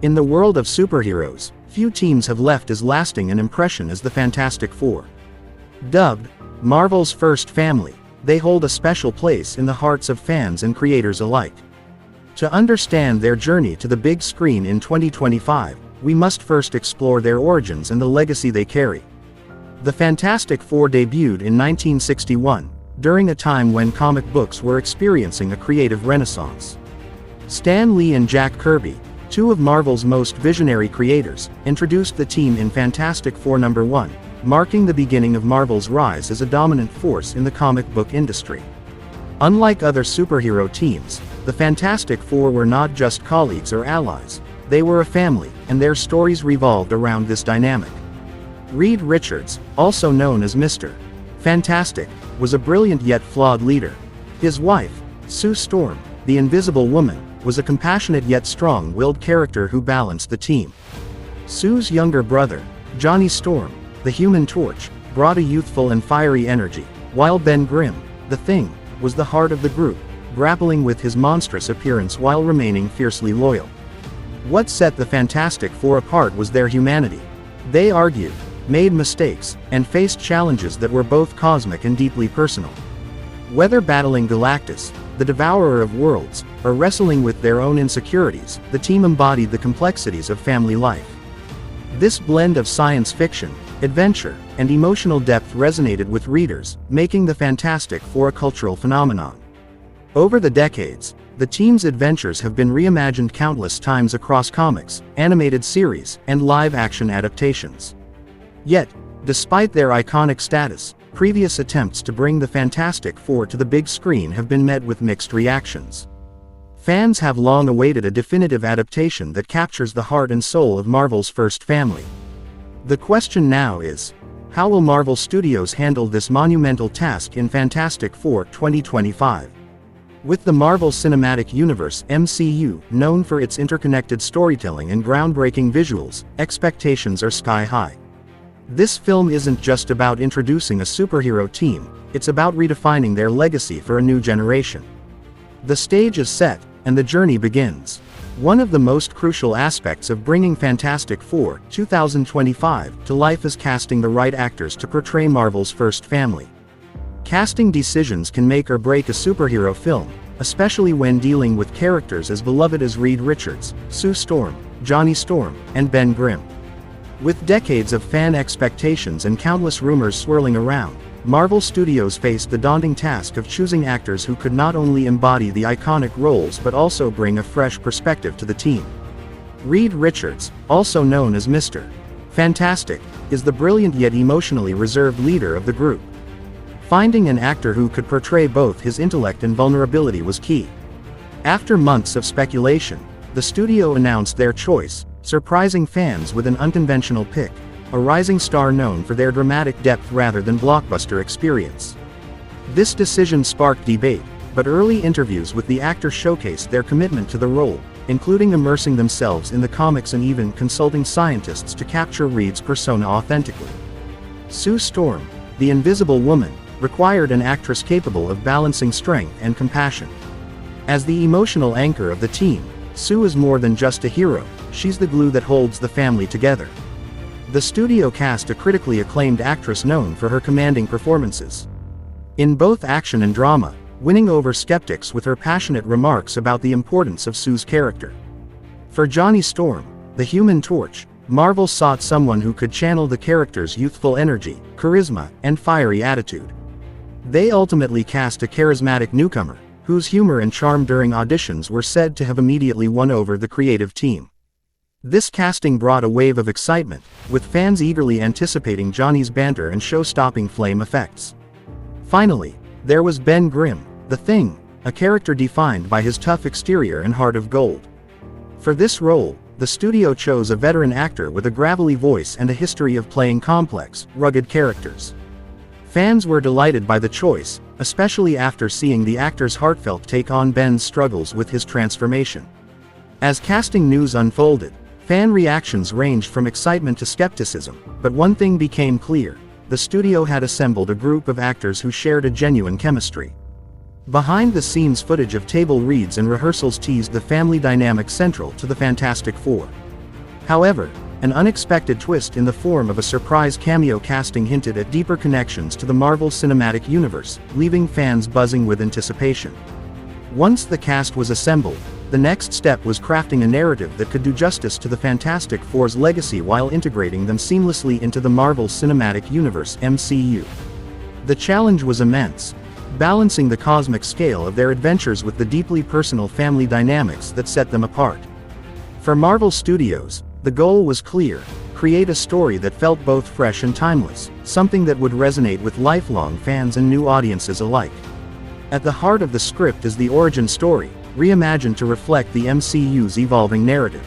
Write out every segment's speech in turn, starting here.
In the world of superheroes, few teams have left as lasting an impression as the Fantastic Four. Dubbed Marvel's first family, they hold a special place in the hearts of fans and creators alike. To understand their journey to the big screen in 2025, we must first explore their origins and the legacy they carry. The Fantastic Four debuted in 1961, during a time when comic books were experiencing a creative renaissance. Stan Lee and Jack Kirby, two of Marvel's most visionary creators, introduced the team in Fantastic Four #1, marking the beginning of Marvel's rise as a dominant force in the comic book industry. Unlike other superhero teams, the Fantastic Four were not just colleagues or allies, they were a family, and their stories revolved around this dynamic. Reed Richards, also known as Mr. Fantastic, was a brilliant yet flawed leader. His wife, Sue Storm, the Invisible Woman, was a compassionate yet strong-willed character who balanced the team. Sue's younger brother, Johnny Storm, the Human Torch, brought a youthful and fiery energy, while Ben Grimm, the Thing, was the heart of the group, grappling with his monstrous appearance while remaining fiercely loyal. What set the Fantastic Four apart was their humanity. They argued, made mistakes, and faced challenges that were both cosmic and deeply personal. Whether battling Galactus, the devourer of worlds, or wrestling with their own insecurities, the team embodied the complexities of family life. This blend of science fiction, adventure, and emotional depth resonated with readers, making the Fantastic Four a cultural phenomenon. Over the decades, the team's adventures have been reimagined countless times across comics, animated series, and live-action adaptations. Yet, despite their iconic status, previous attempts to bring the Fantastic Four to the big screen have been met with mixed reactions. Fans have long awaited a definitive adaptation that captures the heart and soul of Marvel's first family. The question now is, how will Marvel Studios handle this monumental task in Fantastic Four 2025? With the Marvel Cinematic Universe (MCU) known for its interconnected storytelling and groundbreaking visuals, expectations are sky high. This film isn't just about introducing a superhero team, it's about redefining their legacy for a new generation. The stage is set, and the journey begins. One of the most crucial aspects of bringing Fantastic Four 2025 to life is casting the right actors to portray Marvel's first family. Casting decisions can make or break a superhero film, especially when dealing with characters as beloved as Reed Richards, Sue Storm, Johnny Storm, and Ben Grimm. With decades of fan expectations and countless rumors swirling around, Marvel Studios faced the daunting task of choosing actors who could not only embody the iconic roles but also bring a fresh perspective to the team. Reed Richards, also known as Mr. Fantastic, is the brilliant yet emotionally reserved leader of the group. Finding an actor who could portray both his intellect and vulnerability was key. After months of speculation, the studio announced their choice, surprising fans with an unconventional pick, a rising star known for their dramatic depth rather than blockbuster experience. This decision sparked debate, but early interviews with the actor showcased their commitment to the role, including immersing themselves in the comics and even consulting scientists to capture Reed's persona authentically. Sue Storm, the Invisible Woman, required an actress capable of balancing strength and compassion. As the emotional anchor of the team, Sue is more than just a hero, she's the glue that holds the family together. The studio cast a critically acclaimed actress known for her commanding performances in both action and drama, winning over skeptics with her passionate remarks about the importance of Sue's character. For Johnny Storm, the Human Torch, Marvel sought someone who could channel the character's youthful energy, charisma, and fiery attitude. They ultimately cast a charismatic newcomer, whose humor and charm during auditions were said to have immediately won over the creative team. This casting brought a wave of excitement, with fans eagerly anticipating Johnny's banter and show-stopping flame effects. Finally, there was Ben Grimm, the Thing, a character defined by his tough exterior and heart of gold. For this role, the studio chose a veteran actor with a gravelly voice and a history of playing complex, rugged characters. Fans were delighted by the choice, especially after seeing the actor's heartfelt take on Ben's struggles with his transformation. As casting news unfolded, fan reactions ranged from excitement to skepticism, but one thing became clear: the studio had assembled a group of actors who shared a genuine chemistry. Behind-the-scenes footage of table reads and rehearsals teased the family dynamic central to the Fantastic Four. However, an unexpected twist in the form of a surprise cameo casting hinted at deeper connections to the Marvel Cinematic Universe, leaving fans buzzing with anticipation. Once the cast was assembled, the next step was crafting a narrative that could do justice to the Fantastic Four's legacy while integrating them seamlessly into the Marvel Cinematic Universe (MCU). The challenge was immense, balancing the cosmic scale of their adventures with the deeply personal family dynamics that set them apart. For Marvel Studios, the goal was clear: create a story that felt both fresh and timeless, something that would resonate with lifelong fans and new audiences alike. At the heart of the script is the origin story, reimagined to reflect the MCU's evolving narrative.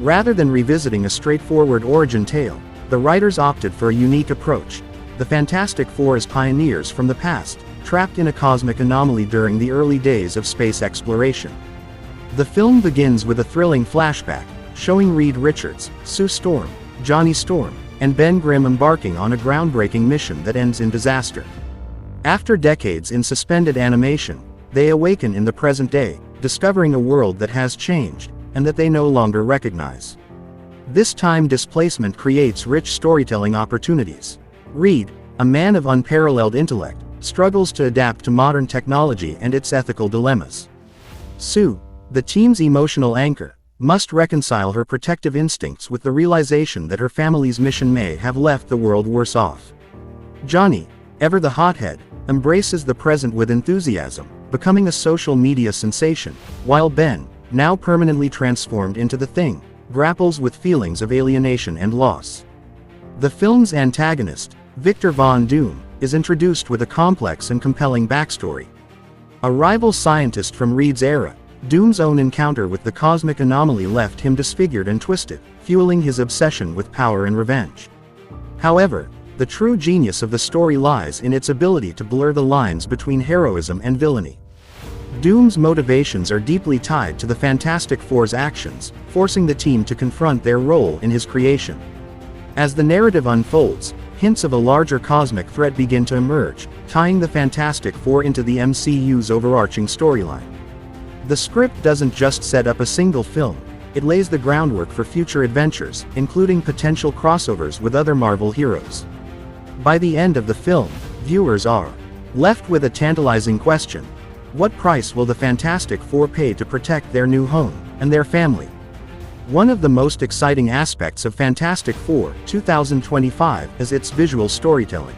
Rather than revisiting a straightforward origin tale, the writers opted for a unique approach: the Fantastic Four as pioneers from the past, trapped in a cosmic anomaly during the early days of space exploration. The film begins with a thrilling flashback, showing Reed Richards, Sue Storm, Johnny Storm, and Ben Grimm embarking on a groundbreaking mission that ends in disaster. After decades in suspended animation, they awaken in the present day, discovering a world that has changed, and that they no longer recognize. This time displacement creates rich storytelling opportunities. Reed, a man of unparalleled intellect, struggles to adapt to modern technology and its ethical dilemmas. Sue, the team's emotional anchor, must reconcile her protective instincts with the realization that her family's mission may have left the world worse off. Johnny, ever the hothead, embraces the present with enthusiasm, becoming a social media sensation, while Ben, now permanently transformed into the Thing, grapples with feelings of alienation and loss. The film's antagonist, Victor Von Doom, is introduced with a complex and compelling backstory. A rival scientist from Reed's era, Doom's own encounter with the cosmic anomaly left him disfigured and twisted, fueling his obsession with power and revenge. However, the true genius of the story lies in its ability to blur the lines between heroism and villainy. Doom's motivations are deeply tied to the Fantastic Four's actions, forcing the team to confront their role in his creation. As the narrative unfolds, hints of a larger cosmic threat begin to emerge, tying the Fantastic Four into the MCU's overarching storyline. The script doesn't just set up a single film, it lays the groundwork for future adventures, including potential crossovers with other Marvel heroes. By the end of the film, viewers are left with a tantalizing question: what price will the Fantastic Four pay to protect their new home and their family? One of the most exciting aspects of Fantastic Four 2025 is its visual storytelling.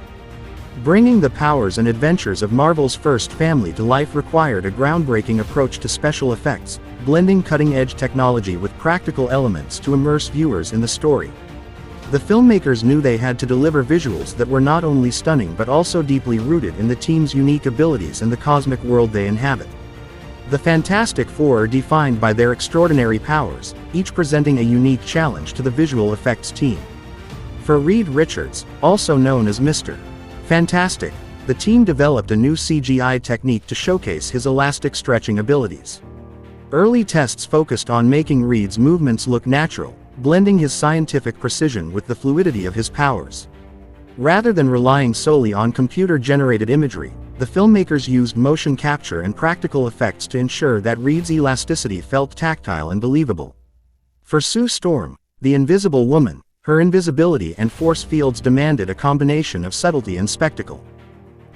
Bringing the powers and adventures of Marvel's first family to life required a groundbreaking approach to special effects, blending cutting-edge technology with practical elements to immerse viewers in the story. The filmmakers knew they had to deliver visuals that were not only stunning but also deeply rooted in the team's unique abilities and the cosmic world they inhabit. The Fantastic Four are defined by their extraordinary powers, each presenting a unique challenge to the visual effects team. For Reed Richards, also known as Mr. Fantastic, the team developed a new CGI technique to showcase his elastic stretching abilities. Early tests focused on making Reed's movements look natural, blending his scientific precision with the fluidity of his powers. Rather than relying solely on computer-generated imagery, the filmmakers used motion capture and practical effects to ensure that Reed's elasticity felt tactile and believable. For Sue Storm, the Invisible Woman, her invisibility and force fields demanded a combination of subtlety and spectacle.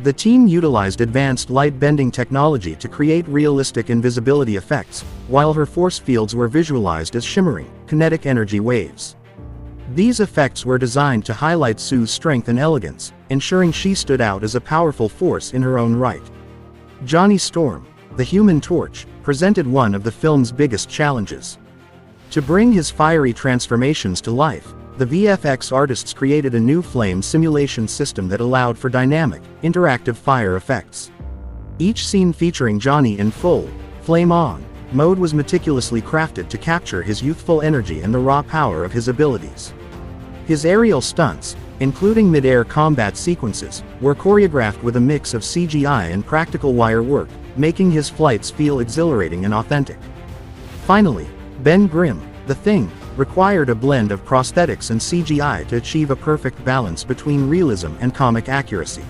The team utilized advanced light-bending technology to create realistic invisibility effects, while her force fields were visualized as shimmering, kinetic energy waves. These effects were designed to highlight Sue's strength and elegance, ensuring she stood out as a powerful force in her own right. Johnny Storm, the Human Torch, presented one of the film's biggest challenges. To bring his fiery transformations to life, the VFX artists created a new flame simulation system that allowed for dynamic, interactive fire effects. Each scene featuring Johnny in full, flame on, mode was meticulously crafted to capture his youthful energy and the raw power of his abilities. His aerial stunts, including mid-air combat sequences, were choreographed with a mix of CGI and practical wire work, making his flights feel exhilarating and authentic. Finally, Ben Grimm, the Thing, required a blend of prosthetics and CGI to achieve a perfect balance between realism and comic accuracy.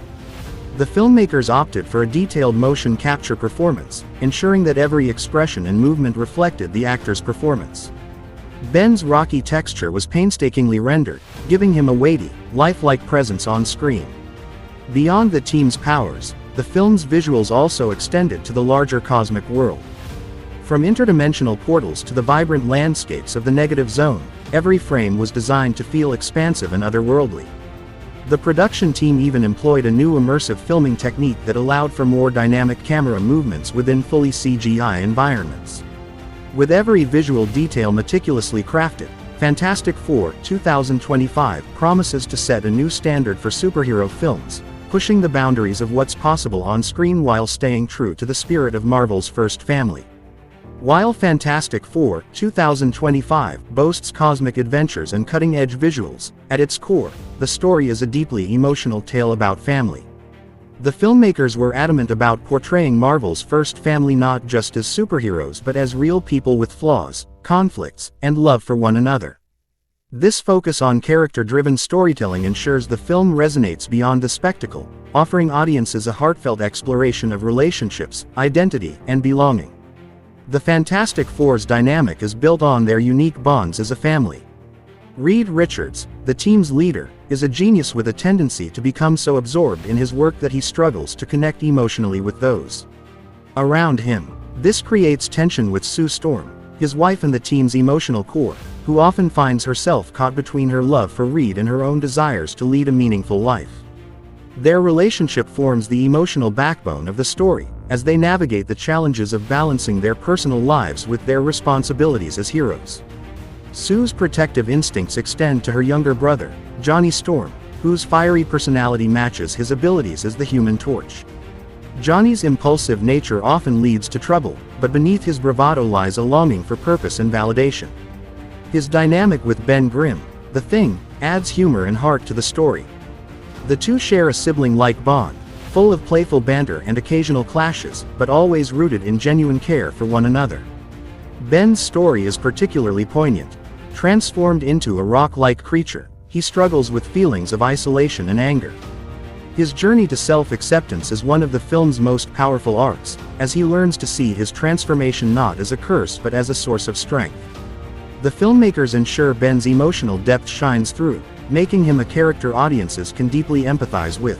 The filmmakers opted for a detailed motion capture performance, ensuring that every expression and movement reflected the actor's performance. Ben's rocky texture was painstakingly rendered, giving him a weighty, lifelike presence on screen. Beyond the team's powers, the film's visuals also extended to the larger cosmic world. From interdimensional portals to the vibrant landscapes of the negative zone, every frame was designed to feel expansive and otherworldly. The production team even employed a new immersive filming technique that allowed for more dynamic camera movements within fully CGI environments. With every visual detail meticulously crafted, Fantastic Four 2025 promises to set a new standard for superhero films, pushing the boundaries of what's possible on screen while staying true to the spirit of Marvel's first family. While Fantastic Four 2025 boasts cosmic adventures and cutting-edge visuals, at its core, the story is a deeply emotional tale about family. The filmmakers were adamant about portraying Marvel's first family not just as superheroes but as real people with flaws, conflicts, and love for one another. This focus on character-driven storytelling ensures the film resonates beyond the spectacle, offering audiences a heartfelt exploration of relationships, identity, and belonging. The Fantastic Four's dynamic is built on their unique bonds as a family. Reed Richards, the team's leader, is a genius with a tendency to become so absorbed in his work that he struggles to connect emotionally with those around him. This creates tension with Sue Storm, his wife and the team's emotional core, who often finds herself caught between her love for Reed and her own desires to lead a meaningful life. Their relationship forms the emotional backbone of the story, as they navigate the challenges of balancing their personal lives with their responsibilities as heroes. Sue's protective instincts extend to her younger brother, Johnny Storm, whose fiery personality matches his abilities as the Human Torch. Johnny's impulsive nature often leads to trouble, but beneath his bravado lies a longing for purpose and validation. His dynamic with Ben Grimm, the Thing, adds humor and heart to the story. The two share a sibling-like bond, full of playful banter and occasional clashes, but always rooted in genuine care for one another. Ben's story is particularly poignant. Transformed into a rock-like creature, he struggles with feelings of isolation and anger. His journey to self-acceptance is one of the film's most powerful arcs, as he learns to see his transformation not as a curse but as a source of strength. The filmmakers ensure Ben's emotional depth shines through, making him a character audiences can deeply empathize with.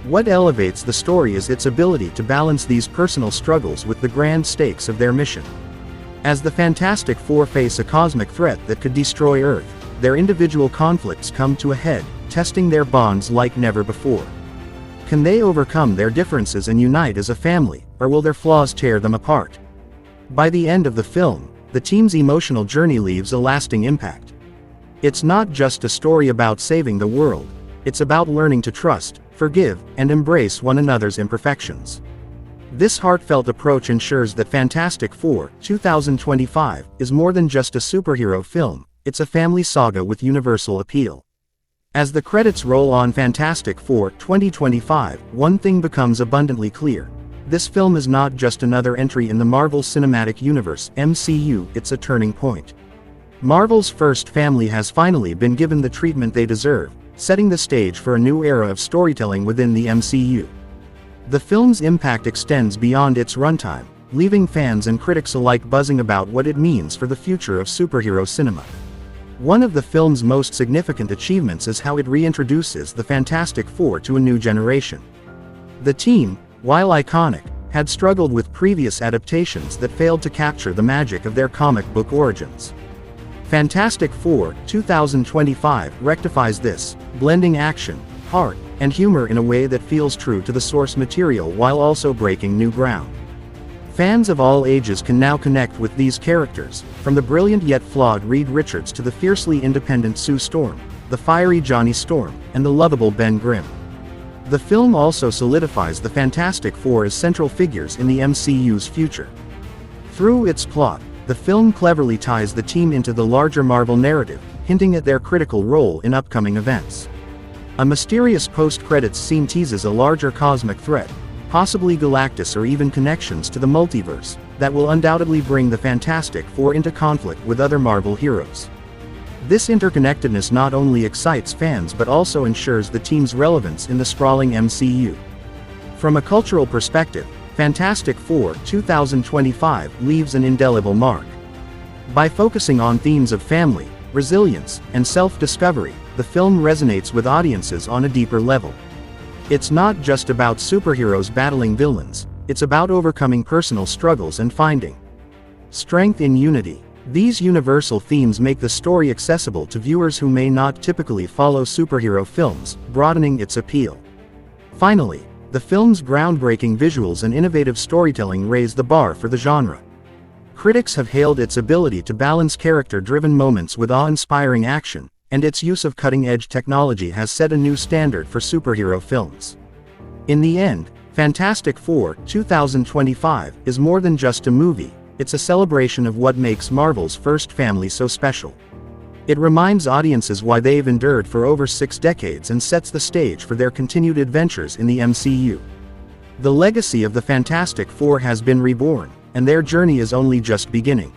What elevates the story is its ability to balance these personal struggles with the grand stakes of their mission. As the Fantastic Four face a cosmic threat that could destroy Earth, their individual conflicts come to a head, testing their bonds like never before. Can they overcome their differences and unite as a family, or will their flaws tear them apart? By the end of the film, the team's emotional journey leaves a lasting impact. It's not just a story about saving the world, it's about learning to trust, forgive, and embrace one another's imperfections. This heartfelt approach ensures that Fantastic Four 2025 is more than just a superhero film, it's a family saga with universal appeal. As the credits roll on Fantastic Four 2025, one thing becomes abundantly clear. This film is not just another entry in the Marvel Cinematic Universe (MCU), it's a turning point. Marvel's first family has finally been given the treatment they deserve, setting the stage for a new era of storytelling within the MCU. The film's impact extends beyond its runtime, leaving fans and critics alike buzzing about what it means for the future of superhero cinema. One of the film's most significant achievements is how it reintroduces the Fantastic Four to a new generation. The team, while iconic, had struggled with previous adaptations that failed to capture the magic of their comic book origins. Fantastic Four 2025 rectifies this, blending action, heart, and humor in a way that feels true to the source material while also breaking new ground. Fans of all ages can now connect with these characters, from the brilliant yet flawed Reed Richards to the fiercely independent Sue Storm, the fiery Johnny Storm, and the lovable Ben Grimm. The film also solidifies the Fantastic Four as central figures in the MCU's future. Through its plot, the film cleverly ties the team into the larger Marvel narrative, hinting at their critical role in upcoming events. A mysterious post-credits scene teases a larger cosmic threat, possibly Galactus or even connections to the multiverse, that will undoubtedly bring the Fantastic Four into conflict with other Marvel heroes. This interconnectedness not only excites fans but also ensures the team's relevance in the sprawling MCU. From a cultural perspective, Fantastic Four 2025 leaves an indelible mark. By focusing on themes of family, resilience, and self-discovery, the film resonates with audiences on a deeper level. It's not just about superheroes battling villains, it's about overcoming personal struggles and finding strength in unity. These universal themes make the story accessible to viewers who may not typically follow superhero films, broadening its appeal. Finally, the film's groundbreaking visuals and innovative storytelling raise the bar for the genre. Critics have hailed its ability to balance character-driven moments with awe-inspiring action, and its use of cutting-edge technology has set a new standard for superhero films. In the end, Fantastic Four: 2025 is more than just a movie, it's a celebration of what makes Marvel's first family so special. It reminds audiences why they've endured for over 6 decades and sets the stage for their continued adventures in the MCU. The legacy of the Fantastic Four has been reborn, and their journey is only just beginning.